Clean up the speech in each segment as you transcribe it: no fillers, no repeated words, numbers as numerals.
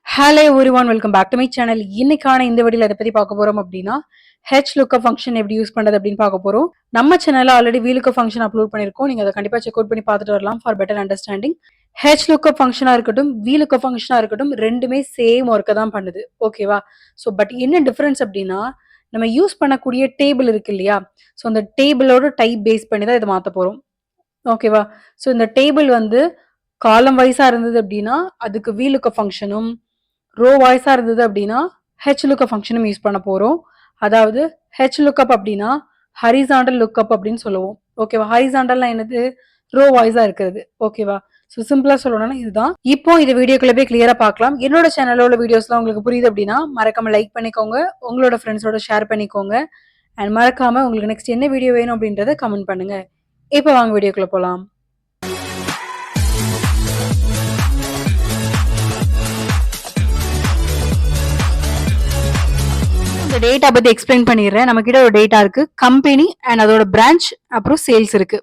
Hello everyone, welcome back to my channel. இன்னைக்கான இந்த வீடியோல எதை பத்தி பார்க்க போறோம் அப்படின்னா ஹெச் லுக்கப் ஃபங்க்ஷன் எப்படி யூஸ் பண்றது அப்படின்னு பார்க்க போறோம். நம்ம சேனல்ல already V lookup function upload பண்ணிருக்கோம். நீங்க அதை கண்டிப்பா செக் அவுட் பண்ணி பார்த்துட்டு வரலாம் for better understanding. H lookup ஃபங்க்ஷனா இருக்கட்டும், வி லுக்கப் ஃபங்க்ஷனா இருக்கட்டும், ரெண்டுமே சேம் ஒர்க்கை தான் பண்ணுது. ஓகேவா? ஸோ பட் என்ன டிஃபரன்ஸ் அப்படின்னா, நம்ம யூஸ் பண்ணக்கூடிய டேபிள் இருக்கு இல்லையா? ஸோ அந்த டேபிளோட டைப் பேஸ் பண்ணி தான் இதை மாற்ற போறோம். ஓகேவா? ஸோ இந்த டேபிள் வந்து காலம் வைஸா இருந்தது அப்படின்னா அதுக்கு வி லுக்கப் ஃபங்க்ஷனும், ரோ வாய்ஸா இருந்தது அப்படின்னா ஹெச் லுக்கப் ஃபங்க்ஷனும் யூஸ் பண்ண போறோம். அதாவது ஹெச் லுக்கப் அப்படின்னா ஹரிசாண்டல் லுக்கப் அப்படின்னு சொல்லுவோம். ஓகேவா? ஹரிசாண்டல்னா என்னது? ரோ வாய்ஸா இருக்கிறது. ஓகேவா? ஸோ சிம்பிளா சொல்லணும்னா இதுதான். இப்போ இந்த வீடியோக்குள்ள போய் கிளியரா பார்க்கலாம். என்னோட சேனல்ல உள்ள வீடியோஸ்லாம் உங்களுக்கு புரியுது அப்படின்னா மறக்காம லைக் பண்ணிக்கோங்க, உங்களோட ஃப்ரெண்ட்ஸோட ஷேர் பண்ணிக்கோங்க, அண்ட் மறக்காம உங்களுக்கு நெக்ஸ்ட் என்ன வீடியோ வேணும் அப்படின்றத கமெண்ட் பண்ணுங்க. இப்போ வாங்க வீடியோக்குள்ள போலாம். டேட்டா பத்தி எக்ஸ்பிளைன் பண்ணிடுறேன். நம்ம கிட்ட ஒரு டேட்டா இருக்கு, கம்பெனி அண்ட் அதோட பிரான்ச், அப்புறம் சேல்ஸ் இருக்கு.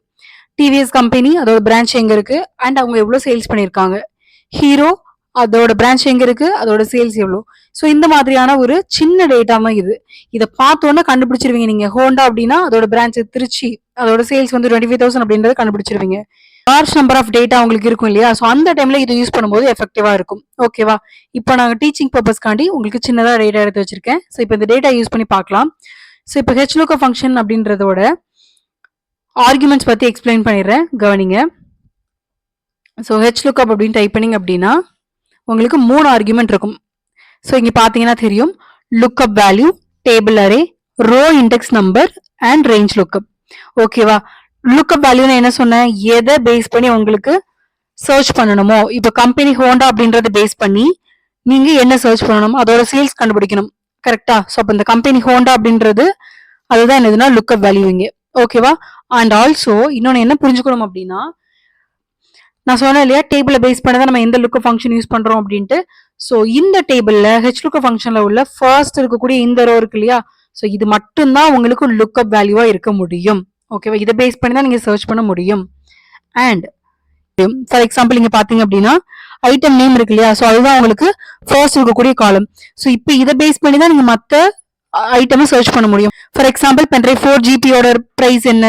டிவிஎஸ் கம்பெனி அதோட பிரான்ச் எங்க இருக்கு அண்ட் அவங்க எவ்வளவு சேல்ஸ் பண்ணிருக்காங்க. ஹீரோ அதோட பிரான்ச் எங்க இருக்கு, அதோட சேல்ஸ் எவ்வளவு. ஸோ இந்த மாதிரியான ஒரு சின்ன டேட்டாமா இது. இதை பார்த்தோன்னா கண்டுபிடிச்சிருவீங்க. நீங்க ஹோண்டா அப்படின்னா அதோட பிரான்ச் திருச்சி, அதோட சேல்ஸ் வந்து 25,000 அப்படின்றத கண்டுபிடிச்சிருவீங்க. லார்ஜ் நம்பர் ஆஃப் டேட்டா உங்களுக்கு இருக்கும் இல்லையா? ஸோ அந்த டைம்ல இதை யூஸ் பண்ணும்போது எஃபெக்டிவா இருக்கும். ஓகேவா? இப்போ நாங்கள் டீச்சிங் பர்பஸ்க்காண்டி உங்களுக்கு சின்னதாக டேட்டா எடுத்து வச்சிருக்கேன். ஸோ இப்போ இந்த டேட்டா யூஸ் பண்ணி பார்க்கலாம். ஸோ இப்போ ஹெச் லுக்கப் ஃபங்க்ஷன் அப்படின்றதோட ஆர்குமெண்ட்ஸ் பத்தி எக்ஸ்பிளைன் பண்ணிடுறேன், கவனிங்க. ஸோ ஹெச் லுக்கப் அப்படின்னு டைப் பண்ணிங்க அப்படின்னா உங்களுக்கு 3 ஆர்குமெண்ட் இருக்கும். ஸோ இங்க பாத்தீங்கன்னா தெரியும், lookup value, table array, row index number and range lookup. ஓகேவா? லுக்கப் வேல்யூன்னு என்ன சொன்னேன்? எதை பேஸ் பண்ணி உங்களுக்கு சர்ச் பண்ணணுமோ, இப்போ கம்பெனி ஹோண்டா அப்படின்றத பேஸ் பண்ணி நீங்க என்ன சர்ச் பண்ணணும், அதோட சேல்ஸ் கண்டுபிடிக்கணும். கரெக்டா? ஸோ அப்போ இந்த கம்பெனி ஹோண்டா அப்படின்றது அதுதான் என்னதுன்னா லுக்கப் வேல்யூ இங்க. ஓகேவா? அண்ட் ஆல்சோ இன்னொன்னு என்ன புரிஞ்சுக்கணும் அப்படின்னா, நான் சொன்னேன் இல்லையா டேபிள பேஸ் பண்ணி தான் நம்ம எந்த லுக்கப் ஃபங்க்ஷன் யூஸ் பண்றோம் அப்படின்ட்டு. ஸோ இந்த டேபிள்ல ஹெச் லுக்கப் ஃபங்க்ஷன்ல உள்ள ஃபர்ஸ்ட் இருக்கக்கூடிய இந்த ரோ இருக்கு இல்லையா? ஸோ இது மட்டும்தான் உங்களுக்கு லுக்கப் வேல்யூவா இருக்க முடியும். ஓகேவா? இதை பேஸ் பண்ணி தான் நீங்க சர்ச் பண்ண முடியும். அண்ட் ஃபார் எக்ஸாம்பிள் இங்க பாத்தீங்க அப்படின்னா ஐட்டம் நேம் இருக்கு இல்லையா? ஸோ அதுதான் உங்களுக்கு ஃபர்ஸ்ட் இருக்கக்கூடிய காலம். ஸோ இப்போ இதை பேஸ் பண்ணி தான் நீங்க மற்ற ஐட்டமை சர்ச் பண்ண முடியும். For example pen drive 4GB price என்ன,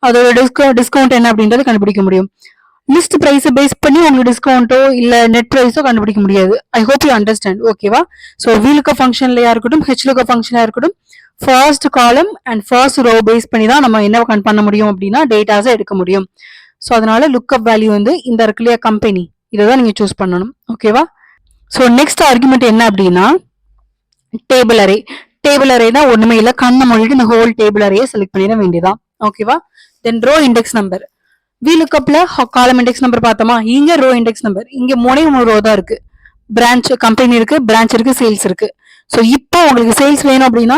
அதோட டிஸ்கவுண்ட் என்ன அப்படின்றத கண்டுபிடிக்க முடியும். லிஸ்ட் பிரைஸை பேஸ் பண்ணி உங்களுக்கு டிஸ்கவுண்டோ இல்ல நெட் பிரைஸோ கண்டுபிடிக்க முடியாது. I hope you understand. ஓகேவா? ஸோ வி லுக்கப் ஃபங்க்ஷன்லயா இருக்கட்டும், ஹெச் லுக்கப் ஃபங்க்ஷனா இருக்கட்டும், first column and first row base பண்ணி தான் நம்ம என்ன பண்ண முடியும் அப்படின்னா டேட்டாஸை எடுக்க முடியும். ஸோ அதனால லுக்கப் வேல்யூ வந்து இந்த இருக்கு இல்லையா கம்பெனி, இதை தான் நீங்க சூஸ் பண்ணணும். ஓகேவா? ஸோ நெக்ஸ்ட் ஆர்குமெண்ட் என்ன அப்படின்னா டேபிள் அரே. டேபிள் அரே தான் ஒண்ணுமே இல்லை, கண்ணை மூடிட்டு இந்த ஹோல் டேபிள் அரேயை செலக்ட் பண்ணிட வேண்டியதான். ஓகேவா? தென் ரோ இண்டெக்ஸ் நம்பர். வி லுக்கப்ல காலம் இண்டெக்ஸ் நம்பர் பார்த்தோமா, இங்க ரோ இண்டெக்ஸ் நம்பர். இங்க 3 ரோ தான் இருக்கு. பிரான்ச் கம்பெனி இருக்கு, பிரான்ச் இருக்கு, சேல்ஸ் இருக்கு. ஸோ இப்போ உங்களுக்கு சேல்ஸ் வேணும் அப்படின்னா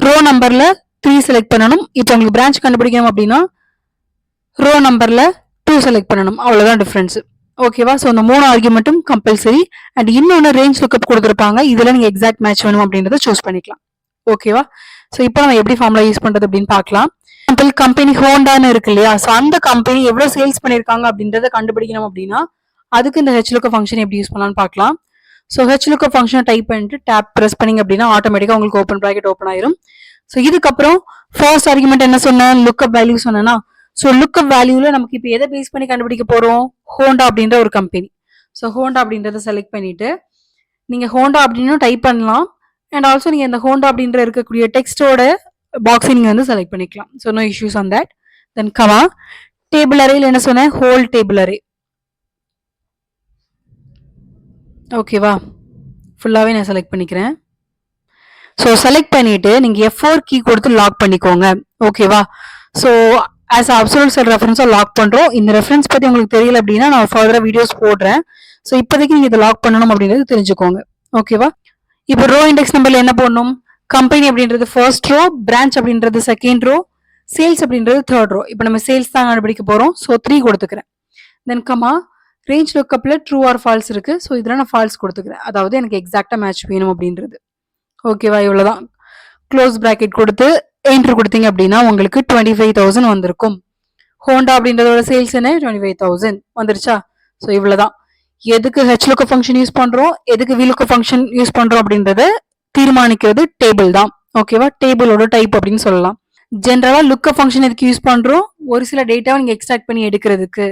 ரோ நம்பர்ல 3 செலக்ட் பண்ணணும். இப்போ உங்களுக்கு பிரான்ச் கண்டுபிடிக்கணும் அப்படின்னா ரோ நம்பர்ல 2 செலக்ட் பண்ணணும். அவ்வளவுதான் டிஃபரன்ஸ். ஓகேவா? ஸோ அந்த 3 ஆர்குமெண்ட்டும் கம்பல்சரி. அண்ட் இன்னொன்று ரேஞ்ச் லுக்கப் கொடுத்துருப்பாங்க, இதுல நீங்க எக்ஸாக்ட் மேட்ச் வேணும் அப்படின்றத சூஸ் பண்ணிக்கலாம். ஓகேவா? ஸோ இப்போ நம்ம எப்படி ஃபார்முலா யூஸ் பண்றது அப்படின்னு பார்க்கலாம். கம்பெனி ஹோண்டான்னு இருக்கு இல்லையா? ஸோ அந்த கம்பெனி எவ்வளவு சேல்ஸ் பண்ணிருக்காங்க அப்படின்றத கண்டுபிடிக்கணும் அப்படின்னா அதுக்கு இந்த ஹெச் லுக்கப் ஃபங்க்ஷன் எப்படி யூஸ் பண்ணலாம்னு பார்க்கலாம். So H lookup function type பண்ணிட்டு டேப் பிரஸ் பண்ணிங்க அப்படின்னா ஆட்டோமேட்டிக்கா உங்களுக்கு ஓப்பன் ப்ராக்கெட் ஓப்பன் ஆயிரும். ஸோ இதுக்கப்புறம் ஃபர்ஸ்ட் ஆர்குமெண்ட் என்ன சொன்னேன்? லுக்கப் வேல்யூ சொன்னேன்னா, ஸோ லுக்கப் வேல்யூல நமக்கு இப்போ எதை பேஸ் பண்ணி கண்டுபிடிக்க போறோம்? ஹோண்டா அப்படின்ற ஒரு கம்பெனி. ஸோ ஹோண்டா அப்படின்றத செலக்ட் பண்ணிட்டு நீங்க ஹோண்டா அப்படின்னு டைப் பண்ணலாம். அண்ட் ஆல்சோ நீங்க இந்த ஹோண்டா அப்படின்ற இருக்கக்கூடிய டெக்ஸ்டோட பாக்ஸை நீங்க வந்து செலக்ட் பண்ணிக்கலாம். So no issues on that. Then comma table அரேல என்ன சொன்னேன்? Whole table array. ஓகேவா? ஃபுல்லாவே நான் செலக்ட் பண்ணிக்கிறேன். ஸோ செலக்ட் பண்ணிட்டு நீங்க F4 கீ கொடுத்து லாக் பண்ணிக்கோங்க. ஓகேவா? ஸோ ஆஸ் அப்சல்யூட் செல் ரெஃபரன்ஸா லாக் பண்றோம். இந்த ரெஃபரன்ஸ் பத்தி உங்களுக்கு தெரியல அப்படின்னா நான் ஃபர்தரா வீடியோஸ் போடுறேன். ஸோ இப்போதைக்கு நீங்க இதை லாக் பண்ணணும் அப்படின்றது தெரிஞ்சுக்கோங்க. ஓகேவா? இப்போ ரோ இண்டெக்ஸ் நம்பர்ல என்ன போடணும்? கம்பெனி அப்படின்றது ஃபர்ஸ்ட் ரோ, பிரான்ச் அப்படின்றது செகண்ட் ரோ, சேல்ஸ் அப்படின்றது தேர்ட் ரோ. இப்போ நம்ம சேல்ஸ் தான் கண்டுபிடிக்க போறோம். ஸோ 3 கொடுத்துக்கிறேன். தென் கமா ரேஞ்ச் லுக்கப்ல ட்ரூ ஆர் ஃபால்ஸ் இருக்கு. ஸோ இதில் நான் ஃபால்ஸ் கொடுத்துக்கிறேன், அதாவது எனக்கு எக்ஸாக்டா மேட்ச் வேணும் அப்படின்றது. ஓகேவா? இவ்வளவுதான். க்ளோஸ் பிராக்கெட் கொடுத்து என்டர் கொடுத்தீங்க அப்படின்னா உங்களுக்கு 25,000 வந்திருக்கும். ஹோண்டா அப்படின்றதோட சேல்ஸ் என்ன? 25,000 வந்துருச்சா? ஸோ இவ்வளவுதான். எதுக்கு ஹெச்லுக்க ஃபங்க்ஷன் யூஸ் பண்றோம், எதுக்கு விலுக்க ஃபங்க்ஷன் யூஸ் பண்றோம் அப்படின்றத தீர்மானிக்கிறது டேபிள் தான். ஓகேவா, டேபிளோட டைப் அப்படின்னு சொல்லலாம். ஜென்ரலா லுக்க ஃபங்க்ஷன் எதுக்கு யூஸ் பண்றோம், ஒரு சில டேட்டாவை நீங்க எக்ஸ்ட்ராக்ட் பண்ணி எடுக்கிறதுக்கு.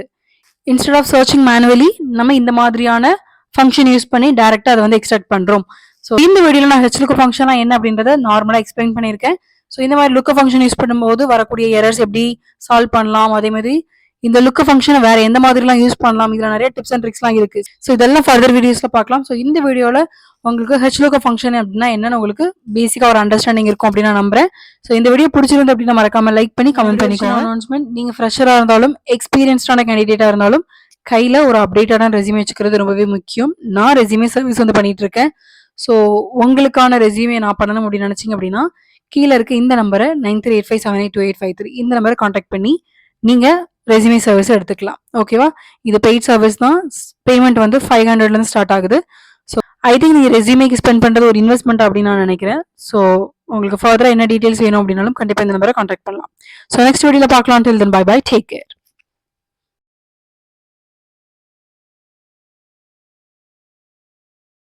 இன்ஸ்டெட் ஆஃப் சர்ச்சிங் மேனுவலி நம்ம இந்த மாதிரியான ஃபங்க்ஷன் யூஸ் பண்ணி டைரக்டா அதை வந்து எக்ஸ்ட்ராக்ட் பண்றோம். ஸோ இந்த வீடியோல நான் ஹெச்லுக்க ஃபங்க்ஷனா என்ன அப்படின்றத நார்மலா எக்ஸ்பிளைன் பண்ணியிருக்கேன். ஸோ இந்த மாதிரி லுக்க ஃபங்க்ஷன் யூஸ் பண்ணும்போது வரக்கூடிய எரர்ஸ் எப்படி சால்வ் பண்ணலாம், அதே மாதிரி இந்த லுக்க ஃபங்க்ஷனை வேற எந்த மாதிரிலாம் யூஸ் பண்ணலாம், இதுல நிறைய டிப்ஸ் அண்ட் ட்ரிக்ஸ்லாம் இருக்கு. ஸோ இதெல்லாம் ஃபர்தர் வீடியோஸ்ல பார்க்கலாம். ஸோ இந்த வீடியோல உங்களுக்கு ஹெச்லுக்க ஃபங்க்ஷன் அப்படின்னா என்னன்னு உங்களுக்கு பேசிக்கா ஒரு அண்டர்ஸ்டாண்டிங் இருக்கும் அப்படின்னு நான் நம்புறேன். ஸோ இந்த வீடியோ பிடிச்சிருந்து அப்படின்னா மறக்காம லைக் பண்ணி கமெண்ட் பண்ணிக்கோங்க. அனௌன்ஸ்மெண்ட், நீங்க ஃப்ரெஷரா இருந்தாலும் எக்ஸ்பீரியன்ஸ்டான கேண்டிடேட்டா இருந்தாலும் கையில ஒரு அப்டேட்டான ரெஸ்யூமே வச்சுக்கிறது ரொம்பவே முக்கியம். நான் ரெஸ்யூமே சர்வீஸ் வந்து பண்ணிட்டு இருக்கேன். ஸோ உங்களுக்கான ரெஸ்யூமே நான் பண்ணணும் அப்படின்னு நினைச்சீங்க அப்படின்னா கீழே இருக்க இந்த நம்பரை 9385782853 இந்த நம்பரை காண்டாக்ட் பண்ணி நீங்க ரெஸ்யூமே சர்வீஸ் எடுத்துக்கலாம். ஓகேவா, இது பெய்ட் சர்வீஸ் தான். பேமெண்ட் வந்து 500 ஸ்டார்ட் ஆகுது. ஸோ ஐ திங்க் நீங்க ரெஸ்யூமேக்கு ஸ்பெண்ட் பண்றது ஒரு இன்வெஸ்ட்மெண்ட் அப்படின்னு நான் நினைக்கிறேன். ஸோ உங்களுக்கு ஃபர்தரா என்ன டீடைல்ஸ் வேணும் அப்படின்னாலும் கண்டிப்பா இந்த நம்பரை காண்டாக்ட் பண்ணலாம். ஸோ நெக்ஸ்ட் வீடியோல பார்க்கலாம். டில் தென் பை பை, டேக் கேர்.